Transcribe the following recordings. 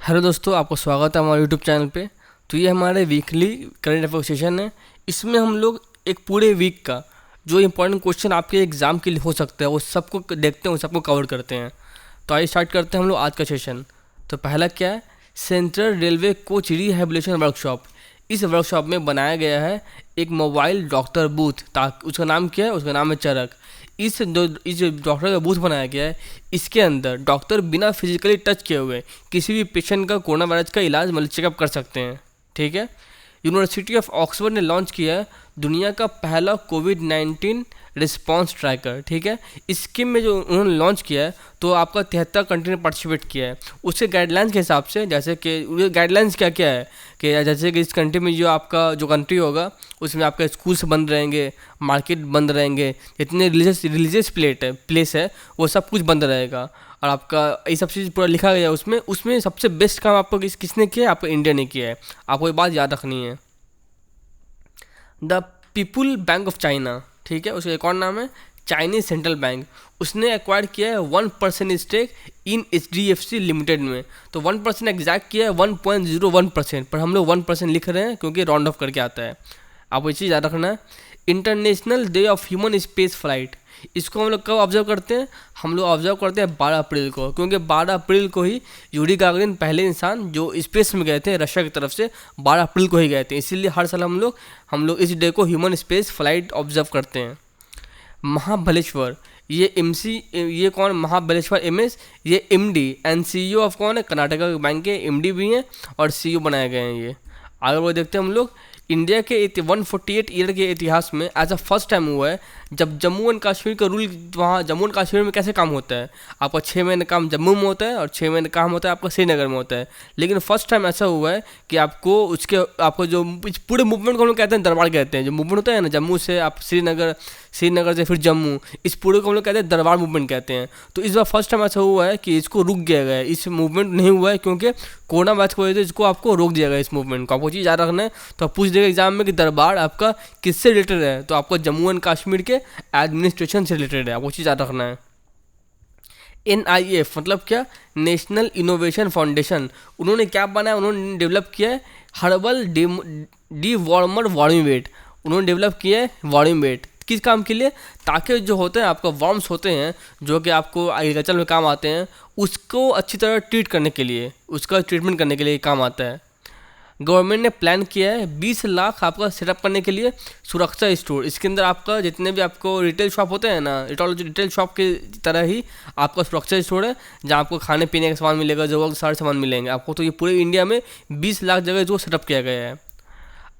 Hello दोस्तों, आपको स्वागत है हमारे यूट्यूब चैनल पे। तो ये हमारे वीकली करंट अफेयर सेशन है। इसमें हम लोग एक पूरे वीक का जो इंपॉर्टेंट क्वेश्चन आपके एग्ज़ाम के लिए हो सकता है वो सबको देखते हैं, वो सबको कवर करते हैं। तो आइए स्टार्ट करते हैं हम लोग आज का सेशन। तो पहला क्या है, central railway coach rehabilitation workshop. इस वर्कशॉप में बनाया गया है एक मोबाइल डॉक्टर बूथ। ताकि उसका नाम क्या है, उसका नाम है चरक। इस डॉक्टर का बूथ बनाया गया है, इसके अंदर डॉक्टर बिना फिजिकली टच किए हुए किसी भी पेशेंट का कोरोना वायरस का इलाज मतलब चेकअप कर सकते हैं। ठीक है। यूनिवर्सिटी ऑफ ऑक्सफोर्ड ने लॉन्च किया है दुनिया का पहला कोविड-19 रिस्पांस ट्रैकर। ठीक है। इस स्कीम में जो उन्होंने लॉन्च किया है तो आपका 73 कंट्री ने पार्टिसिपेट किया है। उसके गाइडलाइंस के हिसाब से, जैसे कि गाइडलाइंस क्या क्या है कि जैसे कि इस कंट्री में जो आपका जो कंट्री होगा उसमें आपका स्कूल्स बंद रहेंगे, मार्केट बंद रहेंगे, जितने रिलीजियस प्लेस है वो सब कुछ बंद रहेगा। और आपका ये सब चीज़ पूरा लिखा गया है उसमें सबसे बेस्ट काम आपको किसने किया है, आपको इंडिया ने किया है। आपको ये बात याद रखनी है। The people bank of China, ठीक है, उसका एक और नाम है चाइनीज सेंट्रल बैंक। उसने एक्वायर किया है 1% स्टेक इन HDFC लिमिटेड में। तो 1% एग्जैक्ट किया है 1.01%, पर हम लोग 1% लिख रहे हैं क्योंकि राउंड ऑफ करके आता है। आपको ये चीज़ याद रखना है। International day of human space flight, इसको हम लोग कब ऑब्जर्व करते हैं, हम लोग ऑब्जर्व करते हैं 12 अप्रैल को, क्योंकि 12 अप्रैल को ही यूरी गागरिन पहले इंसान जो स्पेस में गए थे रशिया की तरफ से 12 अप्रैल को ही गए थे। इसीलिए हर साल हम लोग इस डे को ह्यूमन स्पेस फ्लाइट ऑब्जर्व करते हैं। महाबलेश्वर, ये कौन, महाबलेश्वर MS, ये MD एंड CEO ऑफ कौन है, कर्नाटका बैंक के MD भी हैं और CEO बनाए गए हैं ये। आगे वो देखते हैं हम लोग। इंडिया के 148 ईयर के इतिहास में एज अ फर्स्ट टाइम हुआ है जब जम्मू एंड कश्मीर का रूल, वहाँ जम्मू एंड कश्मीर में कैसे काम होता है, आपका 6 महीने काम जम्मू में होता है और 6 महीने काम होता है आपका श्रीनगर में होता है। लेकिन फर्स्ट टाइम ऐसा हुआ है कि आपको जो पूरे मूवमेंट को हम लोग कहते हैं दरबार कहते हैं। जो मूवमेंट होता है ना जम्मू से आप श्रीनगर से फिर जम्मू, इस पूरे को हम लोग कहते हैं दरबार मूवमेंट कहते हैं। तो इस बार फर्स्ट टाइम ऐसा हुआ है कि इसको रुक दिया गया है, इस मूवमेंट नहीं हुआ है क्योंकि कोरोना वायरस की वजह से इसको आपको रोक दिया गया इस मूवमेंट को। आपको चीज़ याद रखना है। तो आप पूछ देगा एग्जाम में कि दरबार आपका किससे रिलेटेड है, तो आपका जम्मू एंड कश्मीर के एडमिनिस्ट्रेशन से रिलेटेड है। आपको चीज़ याद रखना है। NIF मतलब क्या, नेशनल इनोवेशन फाउंडेशन। उन्होंने क्या बनाया, उन्होंने डेवलप किया है हर्बल डी वार्मर वार्मिंग वेट। उन्होंने डेवलप किया है वार्मिंग वेट किस काम के लिए, ताकि जो होते हैं आपका वर्म्स होते हैं जो कि आपको एग्रीकल्चर में काम आते हैं, उसको अच्छी तरह ट्रीट करने के लिए, उसका ट्रीटमेंट करने के लिए काम आता है। गवर्नमेंट ने प्लान किया है 20 लाख आपका सेटअप करने के लिए सुरक्षा स्टोर। इसके अंदर आपका जितने भी आपको रिटेल शॉप होते हैं ना, रिटेल शॉप की तरह ही आपका सुरक्षा स्टोर है जहाँ आपको खाने पीने का सामान मिलेगा, जरूरत सारे सामान मिलेंगे आपको। तो ये पूरे इंडिया में 20 लाख जगह जो सेटअप किया गया है।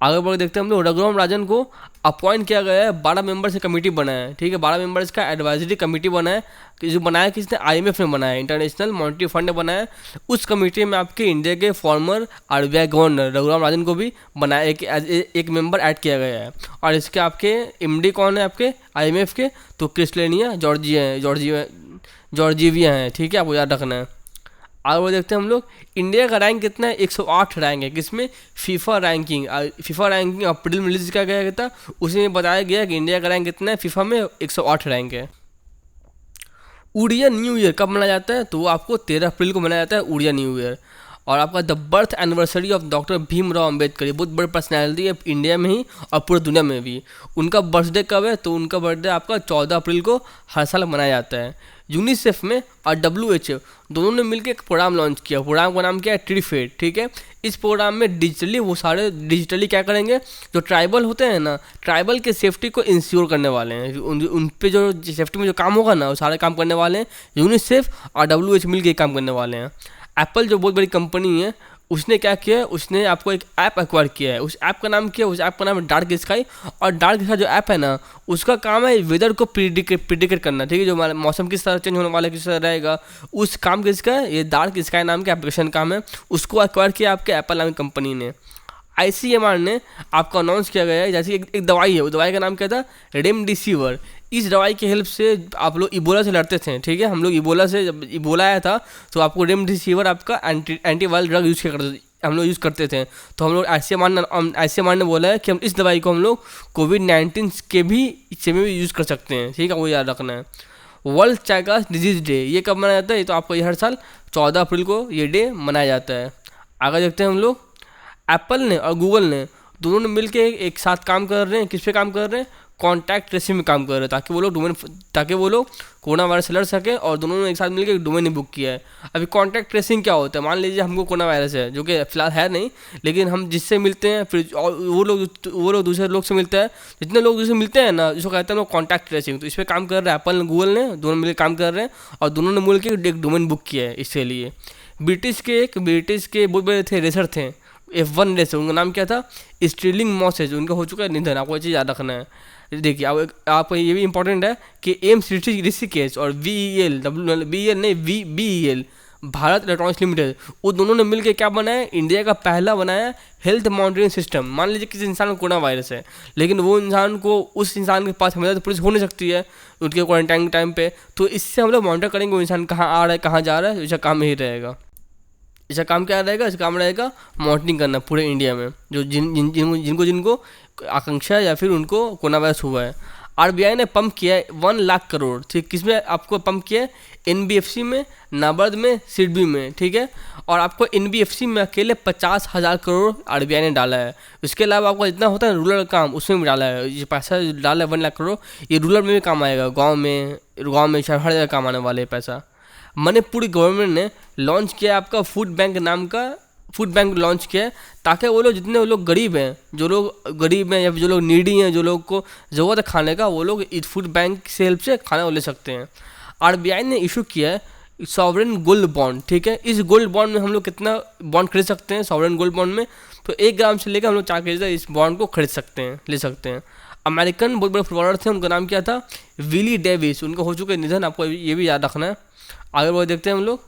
आगे बढ़ देखते हैं हम लोग। रघुराम राजन को अपॉइंट किया गया है, 12 मेंबर से कमेटी बनाया है। ठीक है, 12 मेंबर्स का एडवाइजरी कमेटी बनाया है, जो बनाया किसने, IMF ने बनाया, इंटरनेशनल मॉनेटरी फंड ने बनाया। उस कमेटी में आपके इंडिया के farmer RBI governor Raghuram Rajan को भी बनाया, एक मेंबर ऐड किया गया है। और इसके आपके MD कौन है आपके IMF के, तो क्रिस्टलिनिया जॉर्जिविया हैं। ठीक है, आपको याद रखना है। आगे वो देखते हैं हम लोग। इंडिया का रैंक कितना है, 108 रैंक है। किसमें, फीफा रैंकिंग अप्रैल में रिलीज किया गया था, उसमें बताया गया कि इंडिया का रैंक कितना है, फीफा में 108 रैंक है। उड़िया न्यू ईयर कब मनाया जाता है, तो वो आपको 13 अप्रैल को मनाया जाता है उड़िया न्यू ईयर। और आपका the birth anniversary of doctor Bhimrao Ambedkar, ये बहुत बड़ी पर्सनैलिटी है इंडिया में ही और पूरी दुनिया में भी। उनका बर्थडे कब है, तो उनका बर्थडे आपका 14 अप्रैल को हर साल मनाया जाता है। यूनिसेफ में और WHO दोनों ने मिलकर एक प्रोग्राम लॉन्च किया। प्रोग्राम का नाम क्या है, ट्रीफेड। ठीक है, इस प्रोग्राम में डिजिटली क्या करेंगे, जो ट्राइबल होते हैं ना, ट्राइबल के सेफ्टी को इंश्योर करने वाले हैं। उन पे जो सेफ्टी में जो काम होगा ना, वो सारे काम करने वाले हैं यूनिसेफ और WHO मिलकर काम करने वाले हैं। एप्पल जो बहुत बड़ी कंपनी है, उसने क्या किया है, उसने आपको एक ऐप एक्वायर किया है। उस ऐप का नाम क्या है, उस ऐप का नाम है डार्क स्काई। और डार्क स्काई जो ऐप है ना, उसका काम है वेदर को प्रिडिक्ट करना। ठीक है, जो मौसम किस तरह चेंज होने वाला है, किस तरह रहेगा, उस काम किसका है, ये डार्क स्काई नाम के एप्लीकेशन काम है। उसको एक्वायर किया आपके एप्पल नाम की कंपनी ने। ICMR ने आपको अनाउंस किया गया है, जैसे एक दवाई है, वो दवाई का नाम क्या था, रेमडेसिविर। इस दवाई की हेल्प से आप लोग इबोला से लड़ते थे। ठीक है, हम लोग जब इबोला आया था तो आपको रेमडेसिविर आपका एंटीवायरल ड्रग हम लोग यूज़ करते थे। तो हम लोग ICMR ने बोला है कि हम इस दवाई को हम लोग कोविड-19 से भी यूज़ कर सकते हैं। ठीक है, वो याद रखना है। वर्ल्ड चाइल्ड डिजीज डे ये कब मनाया जाता है? ये तो आपको ये हर साल 14 अप्रैल को ये डे मनाया जाता है। आगे देखते हैं हम लोग, एप्पल ने और गूगल ने दोनों ने मिलकर एक साथ काम कर रहे हैं। किस पे काम कर रहे हैं? कॉन्टैक्ट ट्रेसिंग में काम कर रहे हैं, ताकि वो लोग कोरोना वायरस से लड़ सके, और दोनों ने एक साथ मिलकर एक डोमेन बुक किया है। अभी कॉन्टैक्ट ट्रेसिंग क्या होता है? मान लीजिए हमको कोरोना वायरस है, जो कि फिलहाल है नहीं, लेकिन हम जिससे मिलते हैं फिर और वो लोग दूसरे लोग से मिलते हैं, जितने लोग दूसरे मिलते हैं ना, जिसको कहते हैं लोग कॉन्टैक्ट ट्रेसिंग। तो इस पर काम कर रहे हैं एप्पल गूगल ने, दोनों मिलकर काम कर रहे हैं, और दोनों ने मिलकर एक डोमेन बुक किया है इसके लिए। ब्रिटिश के बहुत बड़े थे रेसर थे, F1 रेसर, उनका नाम क्या था? Stealing masses. उनका हो चुका है निधन, आपको ये चीज़ याद रखना है। देखिए आप ये भी इंपॉर्टेंट है कि एम्स ऋषिकेश और VEL भारत इलेक्ट्रॉनिक्स लिमिटेड, वो दोनों ने मिलकर क्या बनाया? इंडिया का पहला बनाया हेल्थ मॉनिटरिंग सिस्टम। मान लीजिए किसी इंसान को कोरोना वायरस है, लेकिन उस इंसान के पास हमेशा तो पुलिस हो नहीं सकती है उनके क्वारंटाइन टाइम पे, तो इससे हम लोग मॉनिटर करेंगे वो इंसान कहाँ आ रहा है, कहाँ जा रहा है। इसका काम यही रहेगा। इसका काम क्या रहेगा? इसका काम रहेगा मॉनिटरिंग करना पूरे इंडिया में, जो जिनको आकांक्षा या फिर उनको कोरोना वायरस हुआ है। आरबीआई ने पंप किया है 1 लाख करोड़, ठीक, किसमें आपको पंप किया है? NBFC में, नाबार्ड में, सिडबी में, ठीक है। और आपको NBFC में अकेले 50,000 करोड़ आरबीआई ने डाला है। उसके अलावा आपका जितना होता है रूरल काम, उसमें भी डाला है। ये पैसा डाला है 1 लाख करोड़, ये रूरल में भी काम आएगा, गाँव में शहर हर जगह काम आने वाले है पैसा। मणिपुर गवर्नमेंट ने लॉन्च किया आपका फूड बैंक नाम का फूड बैंक लॉन्च किया है, ताकि वो लोग जितने वो लोग गरीब हैं, या फिर जो लोग नीडी हैं, जो लोग को ज़रूरत है खाने का, वो लोग इस फूड बैंक से हेल्प से खाना वो ले सकते हैं। आरबीआई ने इशू किया है सॉवरेन गोल्ड बॉन्ड, ठीक है। इस गोल्ड बॉन्ड में हम लोग कितना बॉन्ड खरीद सकते हैं? सॉवरेन गोल्ड बॉन्ड में तो 1 ग्राम से लेकर हम लोग 4 केजी तक इस बॉन्ड को खरीद सकते हैं, ले सकते हैं। अमेरिकन बहुत बड़े फुटबॉलर थे, उनका नाम क्या था? Willie Davis. उनका हो चुका है निधन, आपको ये भी याद रखना है। आगे वो देखते हैं हम लोग,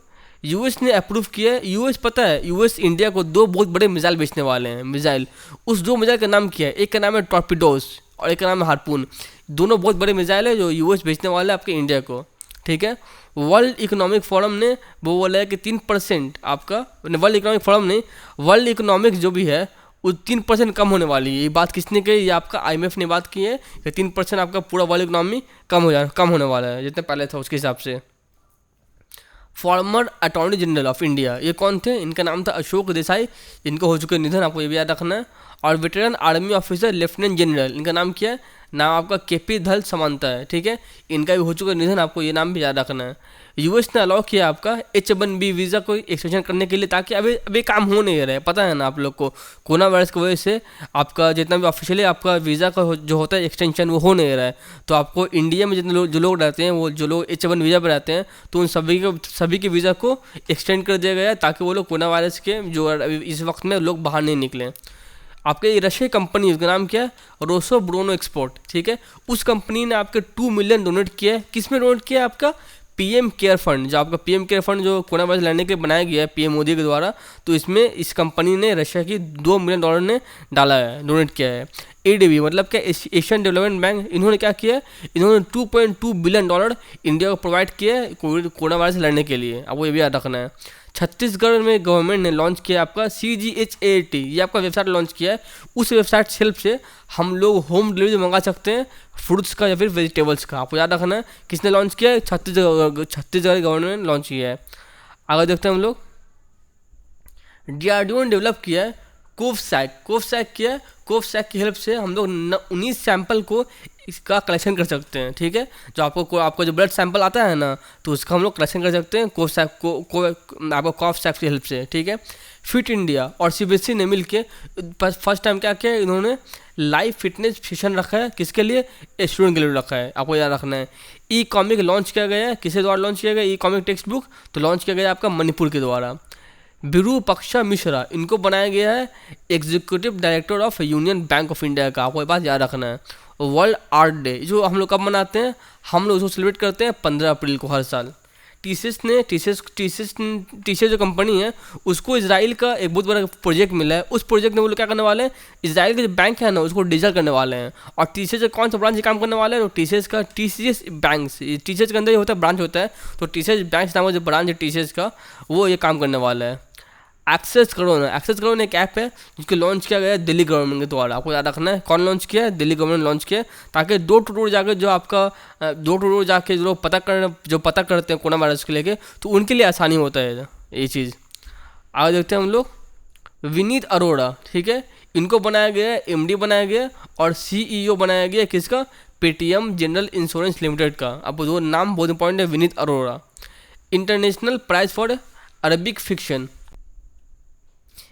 यूएस ने अप्रूव किया है। यूएस पता है, यूएस इंडिया को 2 बहुत बड़े मिसाइल बेचने वाले हैं। उस 2 मिसाइल का नाम क्या है? एक का नाम है टॉर्पिडोज और एक का नाम है हार्पून। दोनों बहुत बड़े मिसाइल है जो यूएस बेचने वाले हैं आपके इंडिया को, ठीक है। वर्ल्ड इकोनॉमिक फोरम ने वो बोला है कि 3% आपका, वर्ल्ड इकोनॉमिक फोरम नहीं, वर्ल्ड इकोनॉमिक जो भी है वो 3% कम होने वाली है। ये बात किसने कही? ये आपका IMF ने बात की है कि 3% आपका पूरा वर्ल्ड इकोनॉमी कम होने वाला है जितने पहले था उसके हिसाब से। Farmer attorney general of India, ये कौन थे? इनका नाम था अशोक देसाई, इनको हो चुके निधन, आपको ये भी याद रखना है। और veteran army officer lieutenant general, इनका नाम क्या है? नाम आपका KP धल समांता है, ठीक है। इनका भी हो चुका निधन, आपको ये नाम भी याद रखना है। यूएस ने अलाउ किया आपका H1B वीज़ा को एक्सटेंशन करने के लिए, ताकि अभी काम हो नहीं रहा है, पता है ना आप लोग को, कोरोना वायरस की वजह से आपका जितना भी ऑफिशियली आपका वीज़ा का जो होता है एक्सटेंशन वो हो नहीं रहा है। तो आपको इंडिया में जितने लोग जो लोग रहते हैं, वो जो लोग H1 वीज़ा पर रहते हैं, तो उन सभी के वीज़ा को एक्सटेंड कर दिया गया है, ताकि वो लोग कोरोना वायरस के जो इस वक्त में लोग बाहर नहीं निकलें। आपके ये रशिया कंपनी, उसका नाम क्या है? रोसो ब्रोनो एक्सपोर्ट, ठीक है। उस कंपनी ने आपके 2 मिलियन डोनेट किया है। किस में डोनेट किया है? आपका PM केयर फंड, जो आपका PM केयर फंड जो कोरोना वायरस लड़ने के लिए बनाया गया है PM मोदी के द्वारा, तो इसमें इस कंपनी ने रशिया की $2 मिलियन ने डाला है, डोनेट किया है। ADB मतलब क्या? एशियन डेवलपमेंट बैंक, इन्होंने क्या किया है? इन्होंने $2.2 बिलियन इंडिया को प्रोवाइड किया है कोरोना वायरस से लड़ने के लिए, आपको ये भी याद रखना है। छत्तीसगढ़ में गवर्नमेंट ने लॉन्च किया आपका CGHAT, ये आपका वेबसाइट लॉन्च किया है। उस वेबसाइट से हेल्प से हम लोग होम डिलीवरी मंगा सकते हैं फ्रूट्स का या फिर वेजिटेबल्स का, आपको याद रखना है। किसने लॉन्च किया है? छत्तीसगढ़ गवर्नमेंट ने लॉन्च किया है। आगे देखते हैं हम लोग, DRDO ने डेवलप किया है कोवसैक किया है। कोवसैक की हेल्प से हम लोग 19 सैंपल को इसका कलेक्शन कर सकते हैं, ठीक है। जो आपको जो ब्लड सैंपल आता है ना, तो उसका हम लोग कलेक्शन कर सकते हैं आपको कोवसैक की हेल्प से, ठीक है। फिट इंडिया और CBSE ने मिल के फर्स्ट टाइम क्या किया, इन्होंने लाइव फिटनेस सेशन रखा है। किसके लिए? स्टूडेंट के लिए रखा है, आपको याद रखना है। ई-कॉमिक लॉन्च किया गया है, किसके द्वारा लॉन्च किया गया? ई-कॉमिक टेक्स्ट बुक तो लॉन्च किया गया आपका मणिपुर के द्वारा। विरूपाक्षा मिश्रा, इनको बनाया गया है executive director of union bank of India का, आपको ये बात याद रखना है। वर्ल्ड आर्ट डे जो हम लोग कब मनाते हैं? हम लोग उसको सेलिब्रेट करते हैं 15 अप्रैल को हर साल। टीसीएस जो कंपनी है, उसको इजराइल का एक बहुत बड़ा प्रोजेक्ट मिला है। उस प्रोजेक्ट में वो लोग क्या करने वाले हैं? इजराइल के जो बैंक है ना, उसको डिजिटल करने वाले हैं। और टीसीएस का कौन सा ब्रांच काम करने वाले हैं? तो टीसीएस का TCS बैंक, टीसीएस के अंदर ये होता है ब्रांच होता है, तो TCS बैंक नाम का जो ब्रांच है TCS का, वो ये काम करने वाला है। एक्सेस करो ना, एक्सेस करो ना एक ऐप है जिसको लॉन्च किया गया है दिल्ली गवर्नमेंट के द्वारा। आपको याद रखना है कौन लॉन्च किया है, दिल्ली गवर्नमेंट लॉन्च किया है, ताकि डोर टू डोर जाकर जो आपका डोर टू डोर जाके जो लोग पता करते हैं कोरोना वायरस को लेके, तो उनके लिए आसानी होता है ये चीज़। आगे देखते हैं हम लोग विनीत अरोड़ा, ठीक है, इनको बनाया गया है, एमडी बनाया गया है और सीईओ बनाया गया है किसका, पेटीएम जनरल इंश्योरेंस लिमिटेड का। अब वो नाम बहुत इंपॉर्टेंट है, Vineet Arora. International prize for Arabic fiction,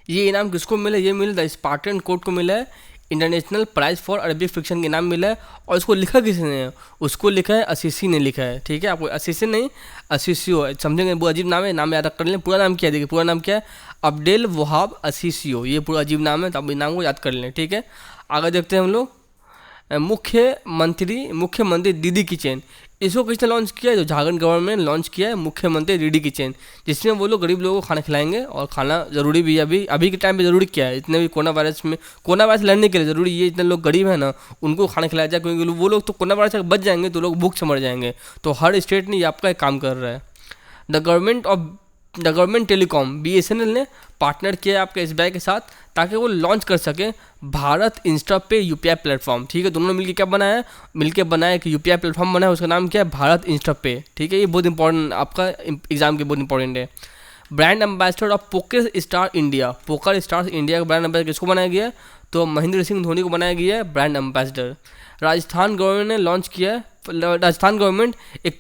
ये इनाम किसको मिला, ये मिला द स्पार्टन कोड को मिला है, international prize for Arabic fiction के इनाम मिला है। और इसको लिखा किसने है, उसको लिखा है असीसी ने लिखा है, ठीक है, आपको असीसी नहीं असीसियो समझेंगे, बहुत अजीब नाम है, नाम याद कर लें। पूरा नाम क्या है, देखिए पूरा नाम क्या है, अब्देल वहाब असीसियो, ये पूरा अजीब नाम है, तो आप इस नाम को याद कर लें, ठीक है। आगे देखते हैं हम लोग मुख्यमंत्री दीदी किचन, इसको किसने लॉन्च किया है, जो झारखंड गवर्नमेंट ने लॉन्च किया है मुख्यमंत्री दीदी किचन, जिसमें वो लोग गरीब लोगों को खाना खिलाएंगे। और खाना ज़रूरी भी है, अभी के टाइम पे ज़रूरी क्या है, इतने भी कोरोना वायरस लड़ने के लिए ज़रूरी ये, इतने लोग गरीब हैं ना उनको खाना खिलाया जाए, क्योंकि वो लोग तो कोरोना वायरस से बच जाएंगे तो लोग भूख से मर जाएंगे। तो हर स्टेट ने ये आपका एक काम कर रहा है। द गवर्नमेंट टेलीकॉम BSNL ने पार्टनर किया है आपके SBI के साथ, ताकि वो लॉन्च कर सके भारत इंस्टा पे UPI प्लेटफॉर्म, ठीक है। दोनों ने मिलकर क्या बनाया है, मिलकर बनाया एक UPI प्लेटफॉर्म बनाया, उसका नाम क्या है, भारत इंस्टा पे, ठीक है। ये बहुत इंपॉर्टेंट आपका एग्जाम के बहुत इंपॉर्टेंट है। Brand ambassador of poker star India का ब्रांड एम्बेसडर किसको बनाया गया है, तो महेंद्र सिंह धोनी को बनाया गया है ब्रांड एम्बेसडर। राजस्थान गवर्नमेंट ने लॉन्च किया है, राजस्थान गवर्नमेंट एक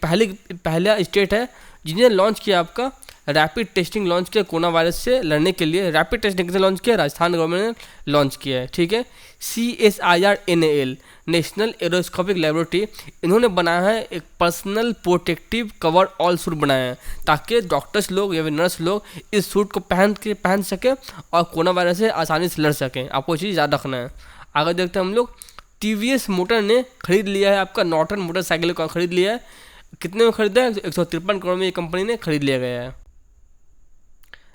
पहला स्टेट है जिन्हें लॉन्च किया आपका रैपिड टेस्टिंग लॉन्च किया कोरोना वायरस से लड़ने के लिए। रैपिड टेस्टिंग से लॉन्च किया, राजस्थान गवर्नमेंट ने लॉन्च किया है, ठीक है। CSIR-NAL नेशनल एरोस्कोपिक लेबोरेटरी, इन्होंने बनाया है एक personal protective cover all suit बनाया है, ताकि डॉक्टर्स लोग या फिर नर्स लोग इस सूट को पहन सके और कोरोना वायरस से आसानी से लड़ सकें। आपको चीज़ याद रखना है। आगे देखते हैं हम लोग TVS मोटर ने खरीद लिया है आपका नॉर्टन मोटरसाइकिल को खरीद लिया है। कितने में खरीदा है, 153 करोड़ में ये कंपनी ने खरीद लिया गया है।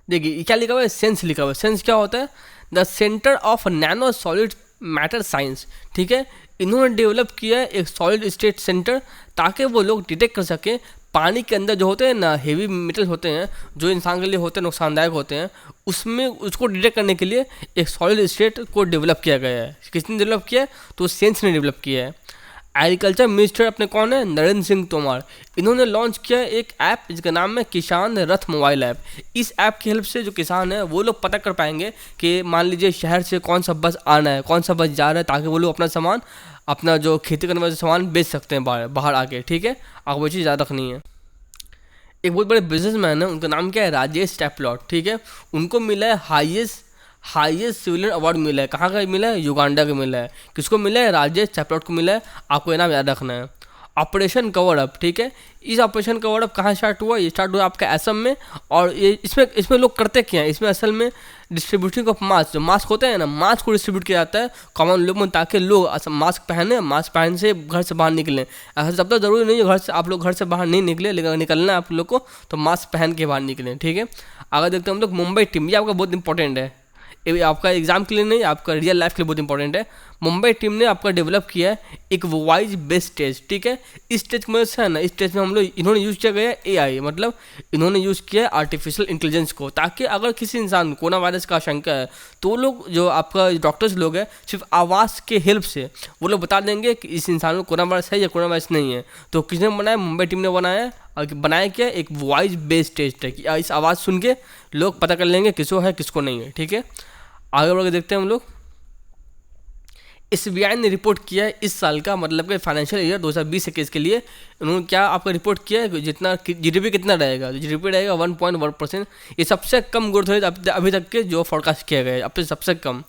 देखिए क्या लिखा हुआ है, सेंस लिखा हुआ है। सेंस क्या होता है, the centre of nano solid matter science, ठीक है। इन्होंने डेवलप किया है एक सॉलिड स्टेट सेंटर, ताकि वो लोग डिटेक्ट कर सकें पानी के अंदर जो होते हैं ना हेवी मेटल होते हैं, जो इंसान के लिए होते हैं नुकसानदायक होते हैं, उसमें उसको डिटेक्ट करने के लिए एक सॉलिड स्टेट को डेवलप किया गया है। किसने डेवलप किया है, तो सेंस ने डेवलप किया है। एग्रीकल्चर मिनिस्टर अपने कौन है, नरेंद्र सिंह तोमर, इन्होंने लॉन्च किया एक ऐप जिसका नाम है किसान रथ मोबाइल ऐप। इस ऐप की हेल्प से जो किसान है वो लोग पता कर पाएंगे कि मान लीजिए शहर से कौन सा बस आना है, कौन सा बस जा रहा है, ताकि वो लोग अपना सामान, अपना जो खेती करने वाला सामान बेच सकते हैं बाहर आके, ठीक है। आपको वो चीज़ याद रखनी है। एक बहुत बड़े बिजनेसमैन है, उनका नाम क्या है, राजेश टैपलॉट, ठीक है। उनको मिला है हाईएस्ट सिविलियन अवार्ड मिला है, कहाँ का मिला है, युगांडा का मिला है। किसको मिला है, राजेश टैपलॉट को मिला है। आपको ये नाम याद रखना है। ऑपरेशन कवर अप, ठीक है। इस ऑपरेशन कवर अप कहाँ स्टार्ट हुआ, ये स्टार्ट हुआ आपका असम में। और ये इसमें लोग करते क्या हैं, इसमें असल में डिस्ट्रीब्यूटिंग ऑफ मास्क, जो मास्क होते हैं ना, मास्क को डिस्ट्रीब्यूट किया जाता है कॉमन लोग में, ताकि लोग मास्क पहन से घर से बाहर निकलें। ऐसा सब तो ज़रूरी नहीं है घर से आप लोग घर से बाहर नहीं निकले, लेकिन निकलना है आप लोग को तो मास्क पहन के बाहर निकलें, ठीक है। आगे देखते हैं हम लोग मुंबई टीम, ये आपका बहुत इंपॉर्टेंट है, ये आपका एग्जाम के लिए नहीं, आपका रियल लाइफ के लिए बहुत इंपॉर्टेंट है। मुंबई टीम ने आपका डेवलप किया है एक वॉइस बेस्ड टेस्ट, ठीक है। इस टेस्ट में है ना, इस टेस्ट में हम लोग इन्होंने यूज़ किया गया AI, मतलब इन्होंने यूज़ किया है आर्टिफिशियल इंटेलिजेंस को, ताकि अगर किसी इंसान कोरोना वायरस का आशंका है तो लोग जो आपका डॉक्टर्स लोग हैं सिर्फ आवाज़ के हेल्प से वो लोग बता देंगे कि इस इंसान को कोरोना वायरस है या कोरोना वायरस नहीं है। तो किसने बनाया, मुंबई टीम ने बनाया। और बनाया क्या, एक वॉइस बेस्ड टेस्ट है कि इस आवाज़ सुन के लोग पता कर लेंगे किसको है किसको नहीं है, ठीक है। आगे बढ़ के देखते हैं हम लोग। SBI ने रिपोर्ट किया है इस साल का, मतलब कि फाइनेंशियल ईयर 2020-21 के लिए उन्होंने क्या आपका रिपोर्ट किया है, जितना GDP कितना रहेगा, GDP रहेगा 1.1%। ये सबसे कम ग्रोथ रेट अभी तक के जो फोरकास्ट किया गया है, अब से सबसे कम।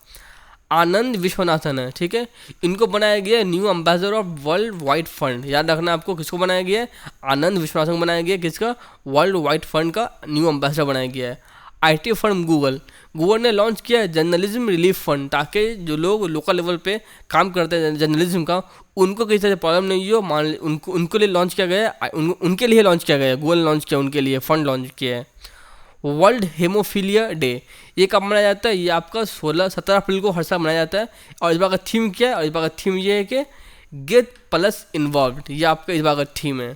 आनंद विश्वनाथन है, ठीक है। इनको बनाया गया है new ambassador of world wide fund. याद रखना आपको, किसको बनाया गया है, आनंद विश्वनाथन को बनाया गया है, किसका, वर्ल्ड वाइड फंड का न्यू एम्बेसडर बनाया गया है। IT फर्म गूगल ने लॉन्च किया है जर्नलिज्म रिलीफ फंड, ताकि जो लोग लोकल लेवल पे काम करते हैं जर्नलिज्म का, उनको किसी तरह प्रॉब्लम नहीं हो, मान उनके लिए लॉन्च किया गया है, उनके लिए लॉन्च किया गया है, गूगल ने लॉन्च किया उनके लिए फंड लॉन्च किया है। वर्ल्ड हेमोफीलिया डे, ये कब मनाया जाता है, ये आपका 17 अप्रैल को हर साल मनाया जाता है। और इस बार का थीम क्या है, और इस बार का थीम ये है कि गेट प्लस इन्वॉल्व, ये आपका इस बार का थीम है।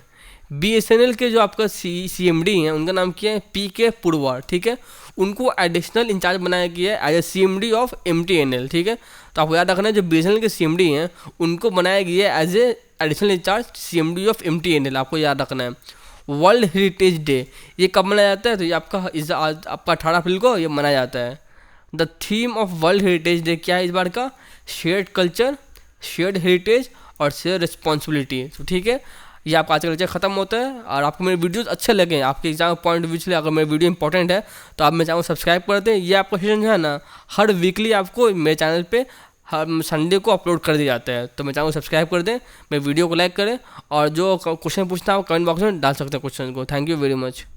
BSNL के जो आपका CMD हैं, उनका नाम क्या है, PK पुरवार, ठीक है। उनको एडिशनल इंचार्ज बनाया गया है as a CMD of MTNL, ठीक है। तो आपको याद रखना है जो BSNL के CMD हैं उनको बनाया गया है as a additional incharge CMD of MTNL, आपको याद रखना है। वर्ल्ड हेरिटेज डे ये कब मनाया जाता है? तो ये आपका 18 अप्रैल को ये मनाया जाता है। The theme of world heritage day क्या है इस बार का? शेयर्ड कल्चर, शेयर्ड हेरिटेज और शेयर रिस्पॉन्सिबिलिटी। तो ठीक है, ये आपका आज का लेक्चर खत्म होता है। और आपको मेरे वीडियोस अच्छे लगे, आपके एग्जाम पॉइंट ऑफ व्यू से अगर मेरे वीडियो इंपॉर्टेंट है तो आप मेरे चैनल को सब्सक्राइब कर दें। ये आपका सेशन जो है ना हर वीकली आपको मेरे चैनल पे हर संडे को अपलोड कर दिया जाता है। तो मेरे चैनल को सब्सक्राइब कर दें, मेरे वीडियो को लाइक करें और जो क्वेश्चन पूछना है वो कमेंट बॉक्स में डाल सकते हैं क्वेश्चन को। Thank you very much.